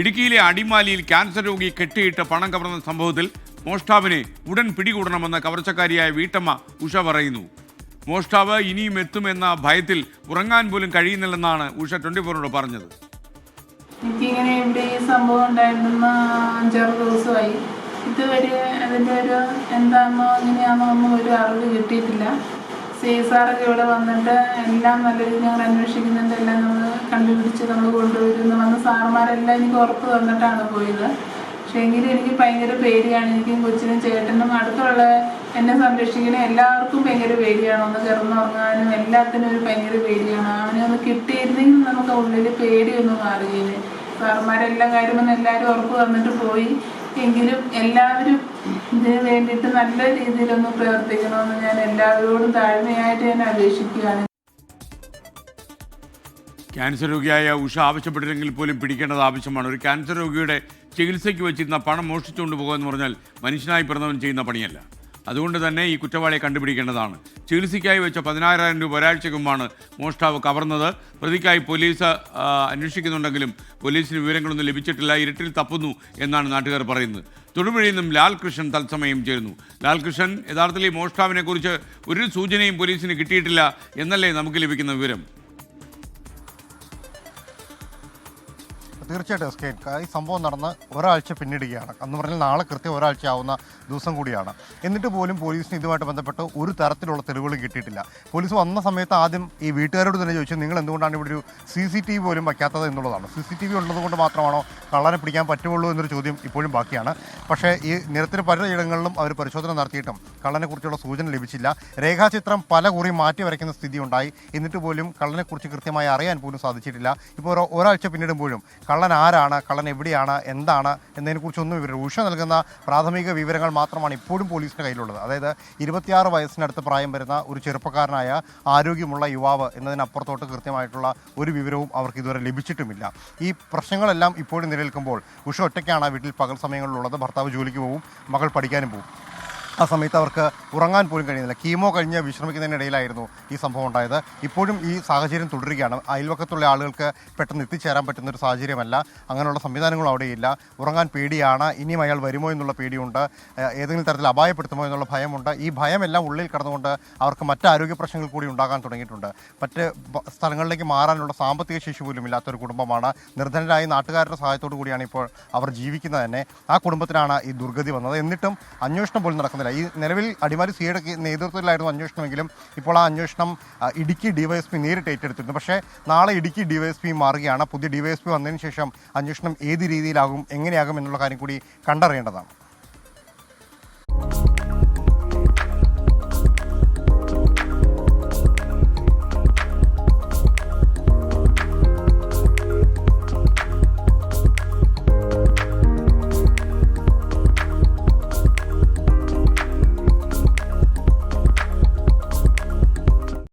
ഇടുക്കിയിലെ അടിമാലിയിൽ ക്യാൻസർ രോഗി കെട്ടിയിട്ട് പണം കവർന്ന സംഭവത്തിൽ മോഷ്ടാവിനെ ഉടൻ പിടികൂടണമെന്ന് കവർച്ചക്കാരിയായ വീട്ടമ്മ ഉഷ പറയുന്നു. മോഷ്ടാവ് ഇനിയും എത്തുമെന്ന ഭയത്തിൽ ഉറങ്ങാൻ പോലും കഴിയുന്നില്ലെന്നാണ് ഉഷ 24നോട് പറഞ്ഞത്. എനിക്കിങ്ങനെ ഇവിടെ ഈ സംഭവം ഉണ്ടായിരുന്ന 5-6 ദിവസമായി. ഇതുവരെ അതിൻ്റെ ഒരു എന്താണെന്നോ എങ്ങനെയാണെന്നോ ഒന്നും ഒരു അറിവ് കിട്ടിയിട്ടില്ല. സാറൊക്കെ ഇവിടെ വന്നിട്ട് എല്ലാം നല്ല രീതിയിൽ ഞങ്ങൾ അന്വേഷിക്കുന്നുണ്ട്, എല്ലാം നമ്മൾ കണ്ടുപിടിച്ച് നമ്മൾ കൊണ്ടുവരുന്നു വന്ന് സാറുമാരെല്ലാം എനിക്ക് ഉറപ്പ് തന്നിട്ടാണ് പോയത്. പക്ഷേ എങ്കിലും എനിക്ക് ഭയങ്കര പേടിയാണ്. എനിക്കും കൊച്ചിനും ചേട്ടനും അടുത്തുള്ള എന്നെ സംരക്ഷിക്കുന്ന എല്ലാവർക്കും ഭയങ്കര പേടിയാണ്. ഒന്ന് കിടന്നുറങ്ങാനും എല്ലാത്തിനും ഒരു ഭയങ്കര പേടിയാണ്. അവനെ ഒന്ന് കിട്ടിയിരുന്നെങ്കിൽ നമുക്ക് ഉള്ളിൽ പേടിയൊന്നും മാറുകയില്ല. സാറുമാരെല്ലാ കാര്യമൊന്നും എല്ലാവരും ഉറപ്പ് തന്നിട്ട് പോയി. എങ്കിലും എല്ലാവരും ഇതിന് വേണ്ടിയിട്ട് നല്ല രീതിയിലൊന്ന് പ്രവർത്തിക്കണമെന്ന് ഞാൻ എല്ലാവരോടും താഴ്മയായിട്ട് ഞാൻ അപേക്ഷിക്കുകയാണ്. ക്യാൻസർ രോഗിയായ ഉഷ ആവശ്യപ്പെട്ടില്ലെങ്കിൽ പോലും പിടിക്കേണ്ടത് ആവശ്യമാണ്. ഒരു ക്യാൻസർ രോഗിയുടെ ചികിത്സയ്ക്ക് വെച്ചിരുന്ന പണം മോഷ്ടിച്ചുകൊണ്ട് പോകുക എന്ന് പറഞ്ഞാൽ മനുഷ്യനായി പിറന്നവൻ ചെയ്യുന്ന പണിയല്ല. അതുകൊണ്ട് തന്നെ ഈ കുറ്റവാളിയെ കണ്ടുപിടിക്കേണ്ടതാണ്. ചികിത്സയ്ക്കായി വെച്ച 16,000 രൂപ ഒരാഴ്ച മുമ്പാണ് മോഷ്ടാവ് കവർന്നത്. പ്രതിക്കായി പോലീസ് അന്വേഷിക്കുന്നുണ്ടെങ്കിലും പോലീസിന് വിവരങ്ങളൊന്നും ലഭിച്ചിട്ടില്ല. ഇരുട്ടിൽ തപ്പുന്നു എന്നാണ് നാട്ടുകാർ പറയുന്നത്. തൊടുപുഴയിൽ നിന്നും ലാൽകൃഷ്ണൻ തത്സമയം ചേരുന്നു. ലാൽകൃഷ്ണൻ, യഥാർത്ഥത്തിൽ ഈ മോഷ്ടാവിനെ കുറിച്ച് ഒരു സൂചനയും പോലീസിന് കിട്ടിയിട്ടില്ല എന്നല്ലേ നമുക്ക് ലഭിക്കുന്ന വിവരം? തീർച്ചയായിട്ടും എസ് കെ, ഈ സംഭവം നടന്ന് ഒരാഴ്ച പിന്നിടുകയാണ്. അന്ന് പറഞ്ഞാൽ നാളെ കൃത്യം ഒരാഴ്ച ആവുന്ന ദിവസം കൂടിയാണ്. എന്നിട്ട് പോലും പോലീസിന് ഇതുമായിട്ട് ബന്ധപ്പെട്ട് ഒരു തരത്തിലുള്ള തെളിവുകൾ കിട്ടിയിട്ടില്ല. പോലീസ് വന്ന സമയത്ത് ആദ്യം ഈ വീട്ടുകാരോട് തന്നെ ചോദിച്ചു, നിങ്ങൾ എന്തുകൊണ്ടാണ് ഇവിടെ ഒരു CCTV പോലും വയ്ക്കാത്തത് എന്നുള്ളതാണ്. CCTV ഉള്ളതുകൊണ്ട് മാത്രമാണോ കള്ളനെ പിടിക്കാൻ പറ്റുള്ളൂ എന്നൊരു ചോദ്യം ഇപ്പോഴും ബാക്കിയാണ്. പക്ഷേ ഈ നിരത്തിന് പലയിടങ്ങളിലും അവർ പരിശോധന നടത്തിയിട്ടും കള്ളനെക്കുറിച്ചുള്ള സൂചന ലഭിച്ചില്ല. രേഖാചിത്രം പല കുറി മാറ്റി വരയ്ക്കുന്ന സ്ഥിതി ഉണ്ടായി. എന്നിട്ട് പോലും കള്ളനെക്കുറിച്ച് കൃത്യമായി അറിയാൻ പോലും സാധിച്ചിട്ടില്ല. ഇപ്പോൾ ഒരാഴ്ച പിന്നിടുമ്പോഴും കള്ളൻ ആരാണ്, കള്ളൻ എവിടെയാണ്, എന്താണ് എന്നതിനെക്കുറിച്ചൊന്നും ഉഷ നൽകുന്ന പ്രാഥമിക വിവരങ്ങൾ മാത്രമാണ് ഇപ്പോഴും പോലീസിൻ്റെ കയ്യിലുള്ളത്. അതായത് 26 വയസ്സിനടുത്ത് പ്രായം വരുന്ന ഒരു ചെറുപ്പക്കാരനായ ആരോഗ്യമുള്ള യുവാവ് എന്നതിനപ്പുറത്തോട്ട് കൃത്യമായിട്ടുള്ള ഒരു വിവരവും അവർക്ക് ഇതുവരെ ലഭിച്ചിട്ടുമില്ല. ഈ പ്രശ്നങ്ങളെല്ലാം ഇപ്പോഴും നിലനിൽക്കുമ്പോൾ ഉഷ ഒറ്റയ്ക്കാണ് വീട്ടിൽ പകൽ സമയങ്ങളിലുള്ളത്. ഭർത്താവ് ജോലിക്ക് പോകും, മകൾ പഠിക്കാനും പോകും. ആ സമയത്ത് അവർക്ക് ഉറങ്ങാൻ പോലും കഴിയുന്നില്ല. കീമോ കഴിഞ്ഞ് വിശ്രമിക്കുന്നതിനിടയിലായിരുന്നു ഈ സംഭവം ഉണ്ടായത്. ഇപ്പോഴും ഈ സാഹചര്യം തുടരുകയാണ്. അയൽവക്കത്തുള്ള ആളുകൾക്ക് പെട്ടെന്ന് എത്തിച്ചേരാൻ പറ്റുന്നൊരു സാഹചര്യമല്ല. അങ്ങനെയുള്ള സംവിധാനങ്ങളും അവിടെയില്ല. ഉറങ്ങാൻ പേടിയാണ്. ഇനിയും അയാൾ വരുമോ എന്നുള്ള പേടിയുണ്ട്. ഏതെങ്കിലും തരത്തിൽ അപായപ്പെടുത്തുമോ എന്നുള്ള ഭയമുണ്ട്. ഈ ഭയമെല്ലാം ഉള്ളിൽ കടന്നുകൊണ്ട് അവർക്ക് മറ്റ് ആരോഗ്യ പ്രശ്നങ്ങൾ കൂടി ഉണ്ടാകാൻ തുടങ്ങിയിട്ടുണ്ട്. മറ്റ് സ്ഥലങ്ങളിലേക്ക് മാറാനുള്ള സാമ്പത്തിക ശേഷി പോലും ഇല്ലാത്തൊരു കുടുംബമാണ്. നിർധനരായ നാട്ടുകാരുടെ സഹായത്തോടു കൂടിയാണ് ഇപ്പോൾ അവർ ജീവിക്കുന്നത് തന്നെ. ആ കുടുംബത്തിനാണ് ഈ ദുർഗതി വന്നത്. എന്നിട്ടും അന്വേഷണം പോലും നടക്കുന്നില്ല. ഈ നിലവിൽ അടിമാലി സിയുടെ നേതൃത്വത്തിലായിരുന്നു അന്വേഷണമെങ്കിലും ഇപ്പോൾ ആ അന്വേഷണം ഇടുക്കി DYSP നേരിട്ട് ഏറ്റെടുത്തിരുന്നു. പക്ഷേ നാളെ ഇടുക്കി DYSP മാറുകയാണ്. പുതിയ DYSP വന്നതിന് ശേഷം അന്വേഷണം ഏത് രീതിയിലാകും, എങ്ങനെയാകും എന്നുള്ള കാര്യം കൂടി കണ്ടറിയേണ്ടതാണ്.